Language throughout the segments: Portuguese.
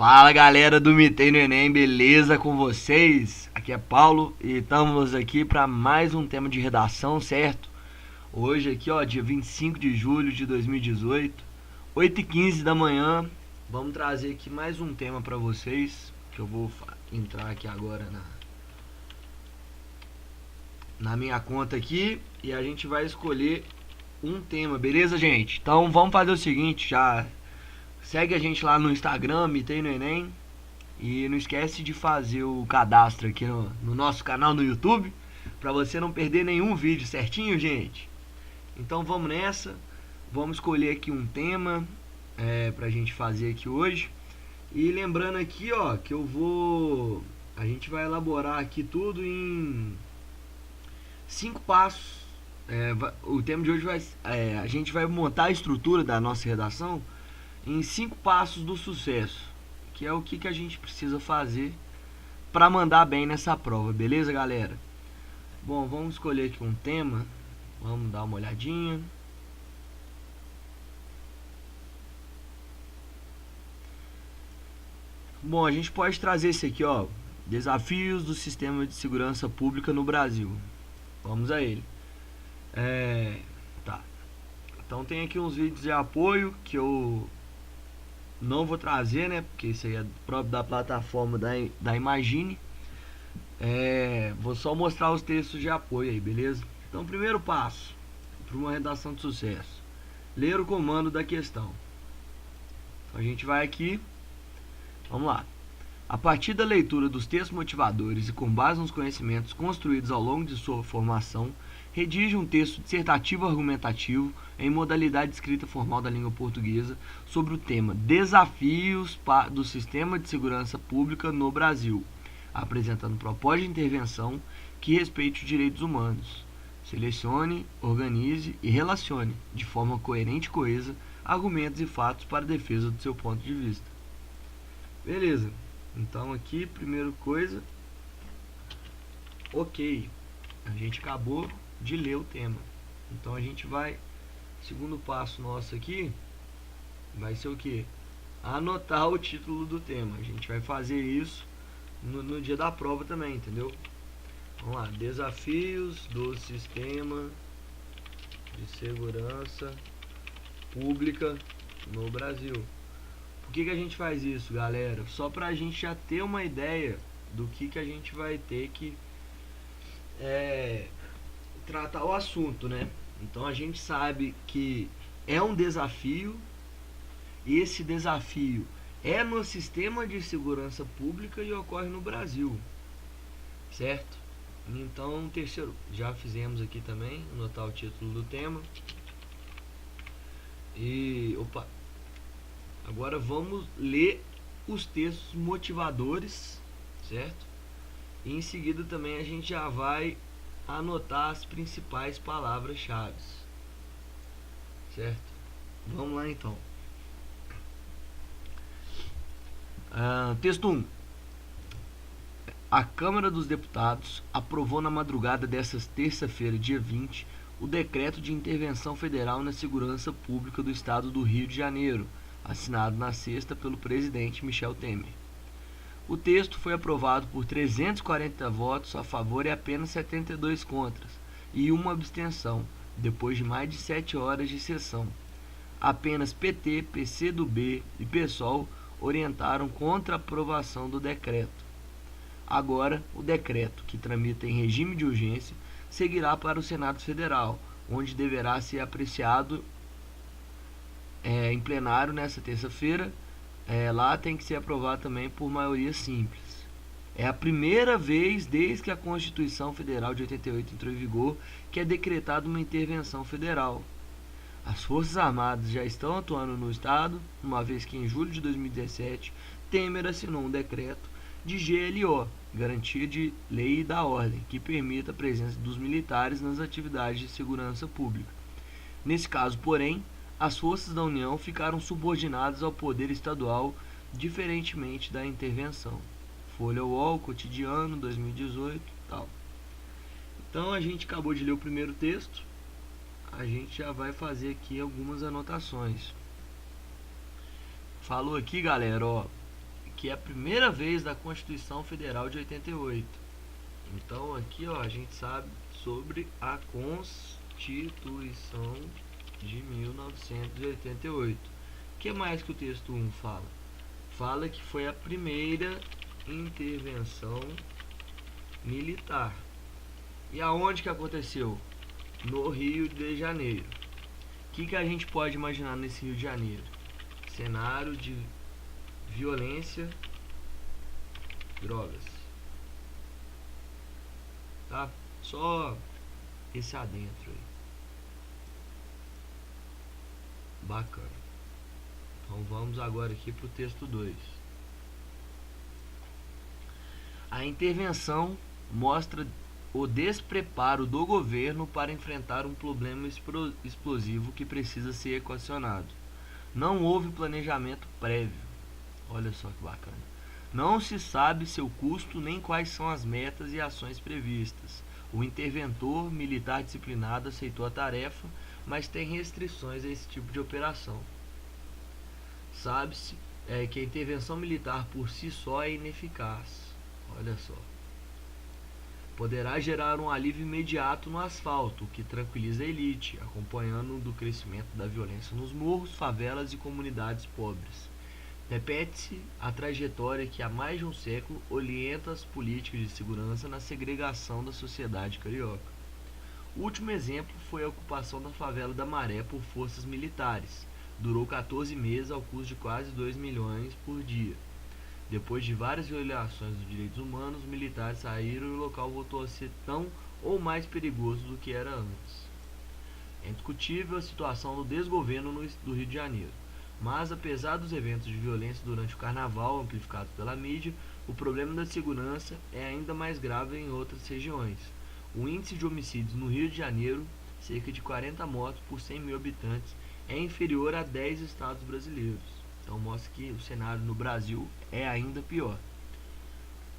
Fala galera do Mitei no Enem, beleza com vocês? Aqui é Paulo e estamos aqui para mais um tema de redação, certo? Hoje aqui ó, dia 25 de julho de 2018, 8h15 da manhã. Vamos trazer aqui mais um tema para vocês, que eu vou entrar aqui agora na minha conta aqui e a gente vai escolher um tema, beleza gente? Então vamos fazer o seguinte, já segue a gente lá no Instagram, Mitei no Enem. E não esquece de fazer o cadastro aqui no nosso canal no YouTube, para você não perder nenhum vídeo, certinho, gente? Então vamos nessa. Vamos escolher aqui um tema pra gente fazer aqui hoje. E lembrando aqui, ó, que a gente vai elaborar aqui tudo em 5 passos. O tema de hoje a gente vai montar a estrutura da nossa redação em 5 passos do sucesso, que é o que a gente precisa fazer para mandar bem nessa prova, beleza, galera? Bom, vamos escolher aqui um tema, vamos dar uma olhadinha. Bom, a gente pode trazer esse aqui, ó, desafios do sistema de segurança pública no Brasil. Vamos a ele. Tá. Então tem aqui uns vídeos de apoio que eu não vou trazer, né? Porque isso aí é próprio da plataforma da Imagine. Vou só mostrar os textos de apoio aí, beleza? Então, primeiro passo para uma redação de sucesso: ler o comando da questão. Então, a gente vai aqui, vamos lá. A partir da leitura dos textos motivadores e com base nos conhecimentos construídos ao longo de sua formação, redige um texto dissertativo argumentativo em modalidade de escrita formal da língua portuguesa sobre o tema Desafios do Sistema de Segurança Pública no Brasil, apresentando proposta de intervenção que respeite os direitos humanos. Selecione, organize e relacione, de forma coerente e coesa, argumentos e fatos para a defesa do seu ponto de vista. Beleza. Então aqui, primeira coisa, ok, a gente acabou de ler o tema. Então a gente vai, segundo passo nosso aqui, vai ser o que? Anotar o título do tema. A gente vai fazer isso no dia da prova também, entendeu? Vamos lá, desafios do sistema de segurança pública no Brasil. Por que a gente faz isso, galera? Só pra gente já ter uma ideia do que a gente vai ter que tratar o assunto, né? Então a gente sabe que é um desafio, e esse desafio é no sistema de segurança pública e ocorre no Brasil, certo? Então, terceiro, já fizemos aqui também, anotar o título do tema. E, agora vamos ler os textos motivadores, certo? E em seguida também a gente já vai anotar as principais palavras-chave, certo? Vamos lá então. Texto 1. A Câmara dos Deputados aprovou na madrugada desta terça-feira, dia 20, o Decreto de Intervenção Federal na Segurança Pública do Estado do Rio de Janeiro, assinado na sexta pelo presidente Michel Temer. O texto foi aprovado por 340 votos a favor e apenas 72 contras, e uma abstenção, depois de mais de 7 horas de sessão. Apenas PT, PCdoB e PSOL orientaram contra a aprovação do decreto. Agora, o decreto, que tramita em regime de urgência, seguirá para o Senado Federal, onde deverá ser apreciado em plenário nesta terça-feira. Lá tem que ser aprovado também por maioria simples. É a primeira vez desde que a Constituição Federal de 88 entrou em vigor que é decretada uma intervenção federal. As Forças Armadas já estão atuando no Estado, uma vez que em julho de 2017 Temer assinou um decreto de GLO, Garantia de Lei e da Ordem, que permite a presença dos militares nas atividades de segurança pública. Nesse caso, porém, as forças da União ficaram subordinadas ao poder estadual, diferentemente da intervenção. Folha UOL, Cotidiano, 2018, tal. Então a gente acabou de ler o primeiro texto, a gente já vai fazer aqui algumas anotações. Falou aqui, galera, ó, que é a primeira vez da Constituição Federal de 88. Então aqui a gente sabe sobre a Constituição de 1988. O que mais que o texto 1 fala? Fala que foi a primeira intervenção militar. E aonde que aconteceu? No Rio de Janeiro. O que a gente pode imaginar nesse Rio de Janeiro? Cenário de violência, drogas. Tá? Só esse adentro aí. Bacana. Então vamos agora aqui para o texto 2. A intervenção mostra o despreparo do governo para enfrentar um problema explosivo que precisa ser equacionado. Não houve planejamento prévio. Olha só que bacana. Não se sabe seu custo nem quais são as metas e ações previstas. O interventor militar disciplinado aceitou a tarefa, mas tem restrições a esse tipo de operação. Sabe-se que a intervenção militar por si só é ineficaz. Olha só. Poderá gerar um alívio imediato no asfalto, o que tranquiliza a elite, acompanhando do crescimento da violência nos morros, favelas e comunidades pobres. Repete-se a trajetória que há mais de um século orienta as políticas de segurança na segregação da sociedade carioca. O último exemplo foi a ocupação da favela da Maré por forças militares. Durou 14 meses ao custo de quase 2 milhões por dia. Depois de várias violações dos direitos humanos, os militares saíram e o local voltou a ser tão ou mais perigoso do que era antes. É indiscutível a situação do desgoverno do Rio de Janeiro. Mas, apesar dos eventos de violência durante o carnaval amplificados pela mídia, o problema da segurança é ainda mais grave em outras regiões. O índice de homicídios no Rio de Janeiro, cerca de 40 mortos por 100 mil habitantes, é inferior a 10 estados brasileiros. Então mostra que o cenário no Brasil é ainda pior.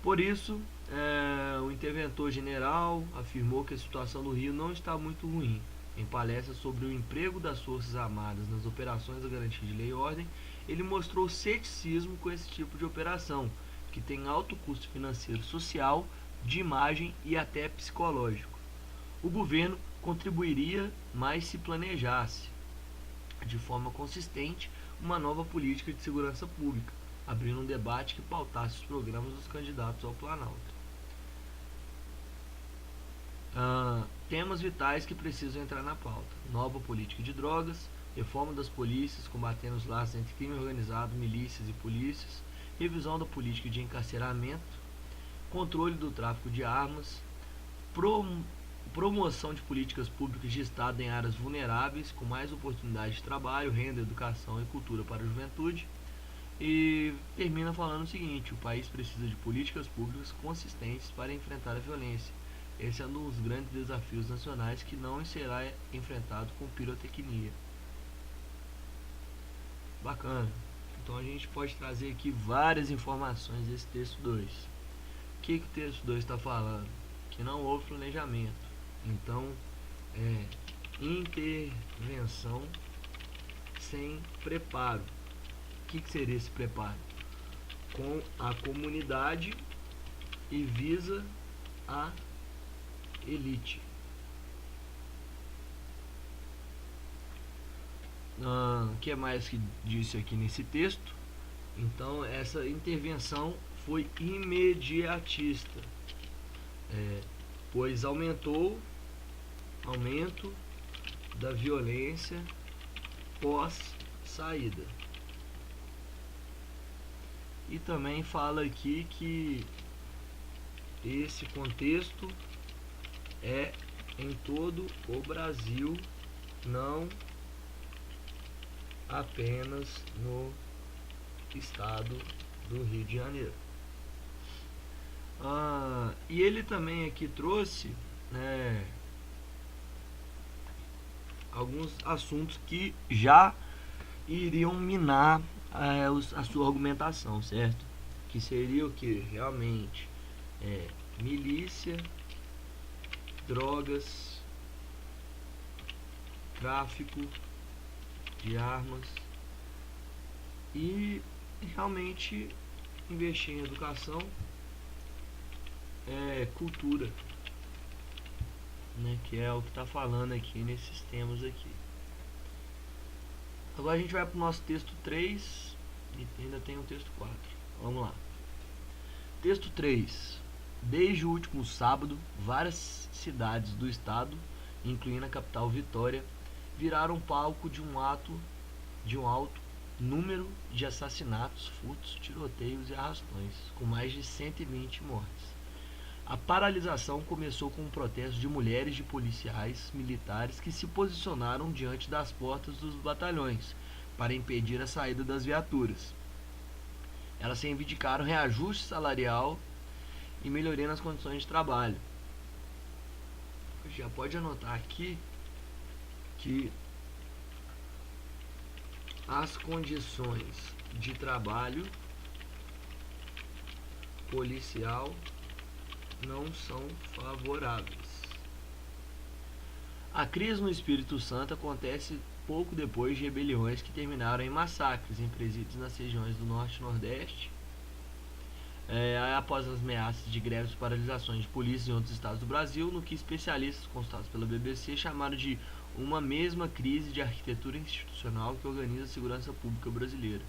Por isso, o interventor general afirmou que a situação no Rio não está muito ruim. Em palestra sobre o emprego das Forças Armadas nas operações da garantia de lei e ordem, ele mostrou ceticismo com esse tipo de operação, que tem alto custo financeiro, social, de imagem e até psicológico. O governo contribuiria mais se planejasse, de forma consistente, uma nova política de segurança pública, abrindo um debate que pautasse os programas dos candidatos ao Planalto. Temas vitais que precisam entrar na pauta: nova política de drogas, reforma das polícias, combatendo os laços entre crime organizado, milícias e polícias, revisão da política de encarceramento, controle do tráfico de armas, promoção de políticas públicas de Estado em áreas vulneráveis, com mais oportunidades de trabalho, renda, educação e cultura para a juventude. E termina falando o seguinte: o país precisa de políticas públicas consistentes para enfrentar a violência. Esse é um dos grandes desafios nacionais que não será enfrentado com pirotecnia. Bacana. Então a gente pode trazer aqui várias informações desse texto 2. O que o texto 2 está falando? Que não houve planejamento. Então, intervenção sem preparo. O que seria esse preparo? Com a comunidade e visa a elite. O que mais que disse aqui nesse texto? Então, essa intervenção foi imediatista, pois aumento da violência pós saída. E também fala aqui que esse contexto é em todo o Brasil, não apenas no estado do Rio de Janeiro. E ele também aqui trouxe alguns assuntos que já iriam minar a sua argumentação, certo? Que seria o que? Realmente milícia, drogas, tráfico de armas e realmente investir em educação é cultura, né? Que é o que está falando aqui nesses temas aqui. Agora a gente vai para o nosso texto 3 e ainda tem o texto 4. Vamos lá. Texto 3. Desde o último sábado, várias cidades do estado, incluindo a capital Vitória, viraram palco de um alto número de assassinatos, furtos, tiroteios e arrastões, com mais de 120 mortes. A paralisação começou com um protesto de mulheres de policiais militares que se posicionaram diante das portas dos batalhões para impedir a saída das viaturas. Elas reivindicaram reajuste salarial e melhoria nas condições de trabalho. Já pode anotar aqui que as condições de trabalho policial não são favoráveis. A crise no Espírito Santo acontece pouco depois de rebeliões que terminaram em massacres em presídios nas regiões do Norte e Nordeste, após as ameaças de greves e paralisações de polícia em outros estados do Brasil, no que especialistas consultados pela BBC chamaram de uma mesma crise de arquitetura institucional que organiza a segurança pública brasileira.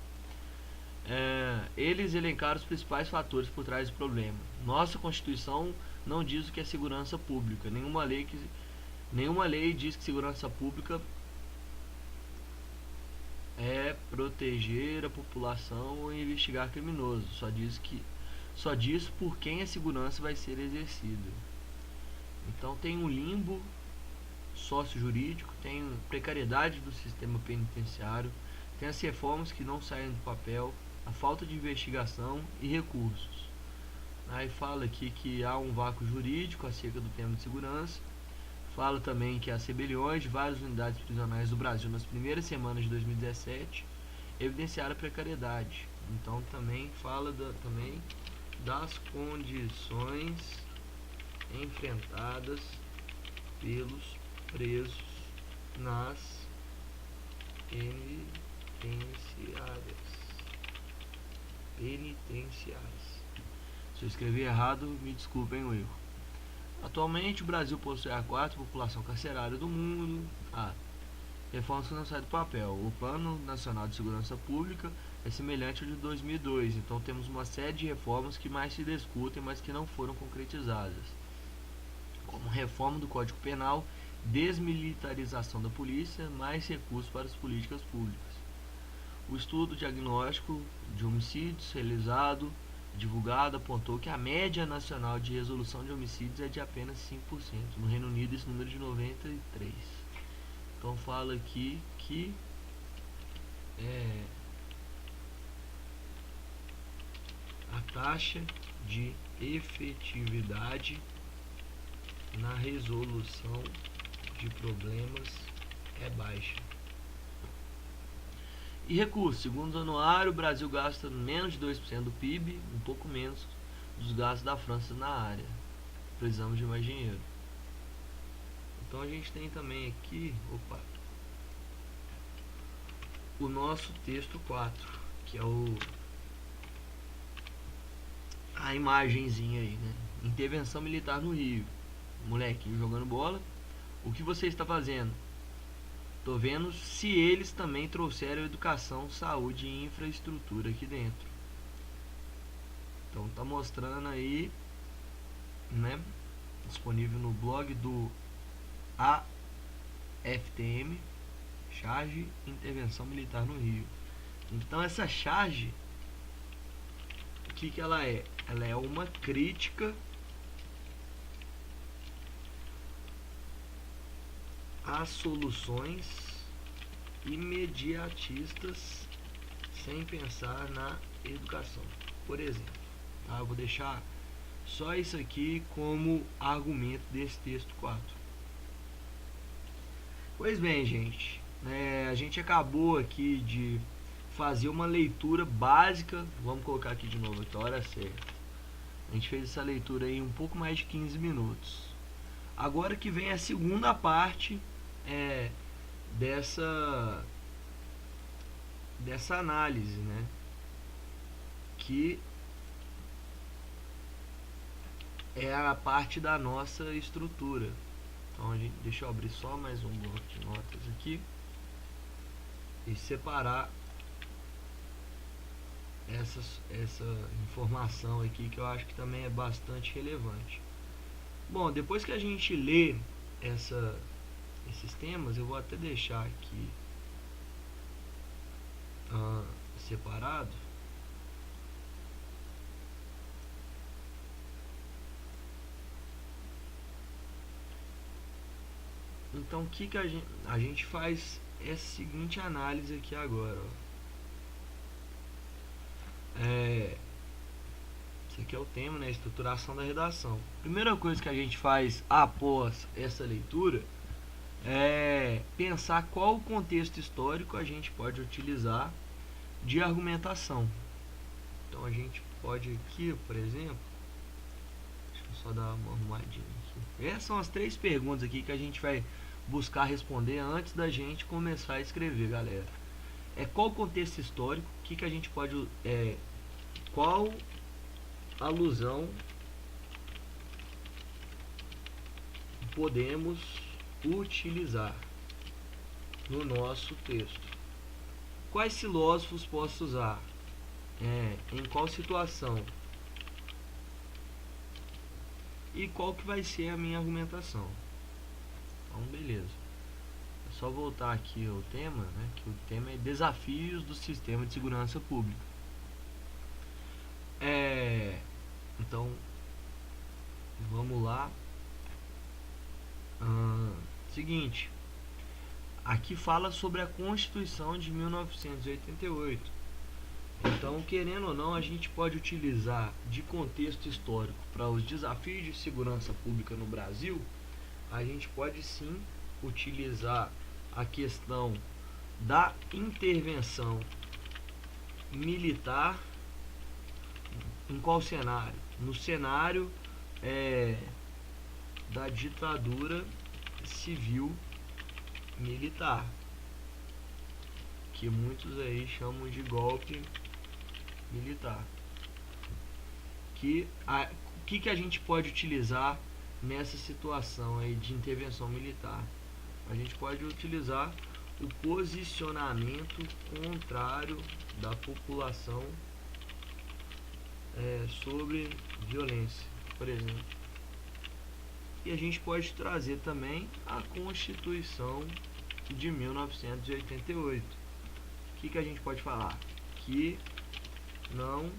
Eles elencaram os principais fatores por trás do problema. Nossa Constituição não diz o que é segurança pública. Nenhuma lei diz que segurança pública é proteger a população ou investigar criminosos. Só diz por quem a segurança vai ser exercida. Então tem um limbo sócio-jurídico, tem precariedade do sistema penitenciário, tem as reformas que não saem do papel, a falta de investigação e recursos. Aí fala aqui que há um vácuo jurídico acerca do tema de segurança. Fala também que as rebeliões de várias unidades prisionais do Brasil nas primeiras semanas de 2017 evidenciaram a precariedade. Então também fala também das condições enfrentadas pelos presos nas penitenciárias. Se eu escrevi errado, me desculpem o erro. Atualmente o Brasil possui a quarta população carcerária do mundo. Reformas que não saem do papel. O Plano Nacional de Segurança Pública é semelhante ao de 2002, então temos uma série de reformas que mais se discutem, mas que não foram concretizadas, como reforma do Código Penal, desmilitarização da polícia, mais recursos para as políticas públicas. O estudo diagnóstico de homicídios divulgado apontou que a média nacional de resolução de homicídios é de apenas 5%. No Reino Unido esse número é de 93%. Então fala aqui que a taxa de efetividade na resolução de problemas é baixa. E recursos. Segundo o anuário, o Brasil gasta menos de 2% do PIB, um pouco menos dos gastos da França na área. Precisamos de mais dinheiro. Então a gente tem também aqui o nosso texto 4, que é a imagenzinha aí, né? Intervenção militar no Rio. Molequinho jogando bola. O que você está fazendo? Tô vendo se eles também trouxeram educação, saúde e infraestrutura aqui dentro. Então tá mostrando aí, né? Disponível no blog do AFTM, Charge Intervenção Militar no Rio. Então essa charge, o que ela é? Ela é uma crítica às soluções imediatistas sem pensar na educação. Por exemplo, tá? Eu vou deixar só isso aqui como argumento desse texto 4. Pois bem, gente, a gente acabou aqui de fazer uma leitura básica. Vamos colocar aqui de novo a hora certa. A gente fez essa leitura aí em um pouco mais de 15 minutos. Agora que vem a segunda parte dessa análise, né? Que é a parte da nossa estrutura. Então, deixa eu abrir só mais um bloco de notas aqui e separar essa informação aqui, que eu acho que também é bastante relevante. Bom, depois que a gente lê esses temas, eu vou até deixar aqui separado. Então, o que a gente faz essa seguinte análise aqui agora, ó. Esse aqui é o tema, né? Estruturação da redação. Primeira coisa que a gente faz após essa leitura é pensar qual o contexto histórico a gente pode utilizar de argumentação. Então a gente pode aqui, por exemplo, deixa eu só dar uma arrumadinha aqui. Essas são as 3 perguntas aqui que a gente vai buscar responder antes da gente começar a escrever, galera. Qual o contexto histórico? O que a gente pode qual alusão podemos utilizar no nosso texto? Quais filósofos posso usar? Em qual situação? E qual que vai ser a minha argumentação? Então, beleza. É só voltar aqui ao tema, né? Que o tema é desafios do sistema de segurança pública. Então, vamos lá. Seguinte, aqui fala sobre a Constituição de 1988. Então, querendo ou não, a gente pode utilizar de contexto histórico para os desafios de segurança pública no Brasil. A gente pode sim utilizar a questão da intervenção militar. Em qual cenário? No cenário da ditadura civil militar, que muitos aí chamam de golpe militar. O que a gente pode utilizar nessa situação aí de intervenção militar? A gente pode utilizar o posicionamento contrário da população sobre violência, por exemplo. E a gente pode trazer também a Constituição de 1988. O que a gente pode falar? Que não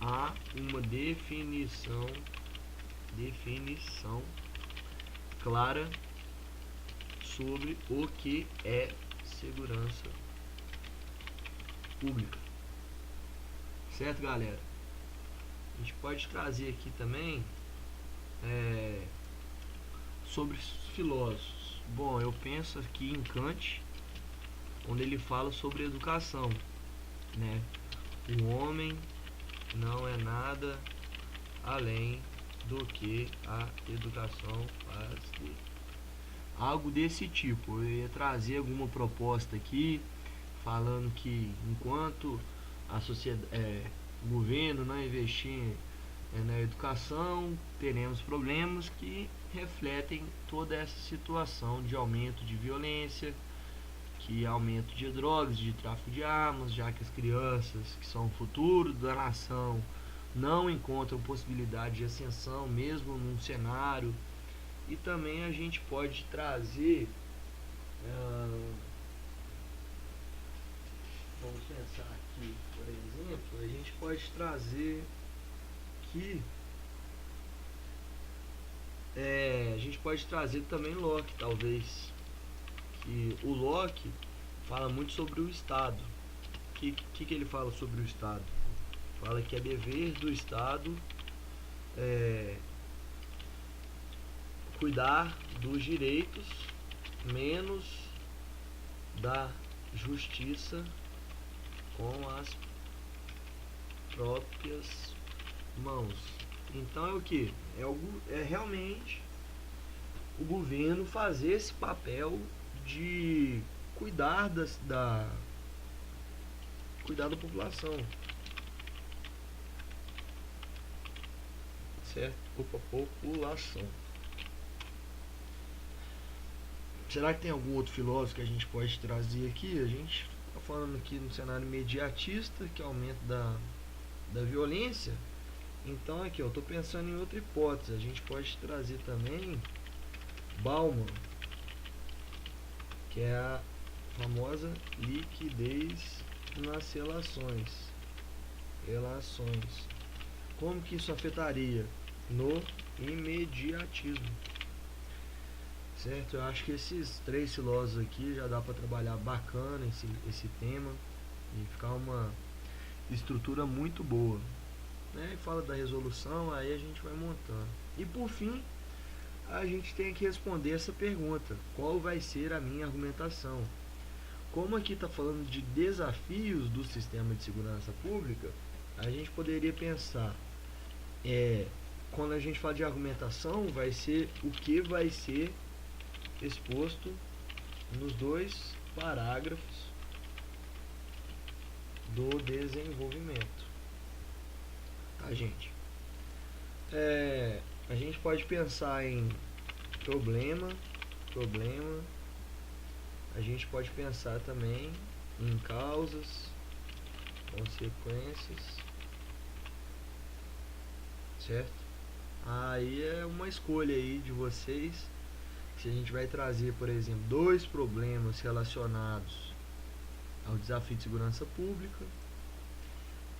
há uma definição clara sobre o que é segurança pública. Certo, galera? A gente pode trazer aqui também sobre os filósofos. Bom, eu penso aqui em Kant, onde ele fala sobre educação, né? O homem não é nada além do que a educação faz dele. Algo desse tipo. Eu ia trazer alguma proposta aqui, falando que enquanto a sociedade, o governo não investir na educação, teremos problemas que refletem toda essa situação de aumento de violência, que aumento de drogas, de tráfico de armas, já que as crianças, que são o futuro da nação, não encontram possibilidade de ascensão, mesmo num cenário. E também a gente pode trazer, vamos pensar aqui, por exemplo, a gente pode trazer que a gente pode trazer também Locke, talvez, que o Locke fala muito sobre o Estado. Que ele fala sobre o Estado? Fala que é dever do Estado cuidar dos direitos, menos da justiça com as próprias mãos. Então é o que? É realmente o governo fazer esse papel de cuidar cuidar da população. certo? Opa, população. Será que tem algum outro filósofo que a gente pode trazer aqui? A gente está falando aqui no cenário imediatista, que aumento da violência. Então aqui, eu estou pensando em outra hipótese. A gente pode trazer também Bauman, que é a famosa liquidez nas relações. Como que isso afetaria no imediatismo? Certo? Eu acho que esses três filósofos aqui já dá para trabalhar bacana esse tema e ficar uma estrutura muito boa, né? E fala da resolução, aí a gente vai montando. E por fim, a gente tem que responder essa pergunta: qual vai ser a minha argumentação? Como aqui está falando de desafios do sistema de segurança pública, a gente poderia pensar, quando a gente fala de argumentação, vai ser o que vai ser exposto nos dois parágrafos do desenvolvimento, tá, gente? A gente pode pensar em problema, a gente pode pensar também em causas, consequências, certo? Aí é uma escolha aí de vocês. Se a gente vai trazer, por exemplo, dois problemas relacionados ao desafio de segurança pública,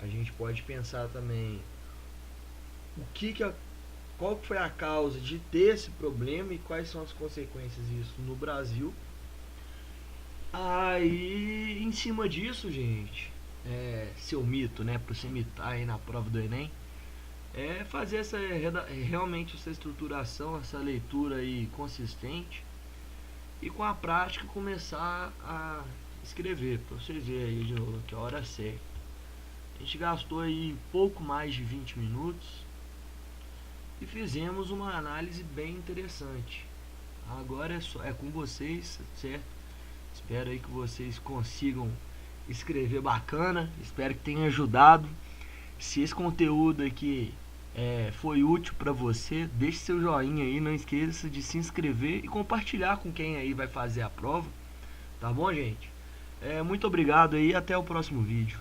a gente pode pensar também qual foi a causa de ter esse problema e quais são as consequências disso no Brasil. Aí, em cima disso, gente, seu mito, né, para você mitar aí na prova do Enem, fazer realmente essa estruturação, essa leitura aí consistente, e com a prática começar a escrever, para vocês verem aí de novo que a hora certa. A gente gastou aí pouco mais de 20 minutos e fizemos uma análise bem interessante. Agora é com vocês, certo? Espero aí que vocês consigam escrever bacana, espero que tenha ajudado. Se esse conteúdo aqui foi útil para você, deixe seu joinha aí, não esqueça de se inscrever e compartilhar com quem aí vai fazer a prova, tá bom, gente? Muito obrigado aí, até o próximo vídeo.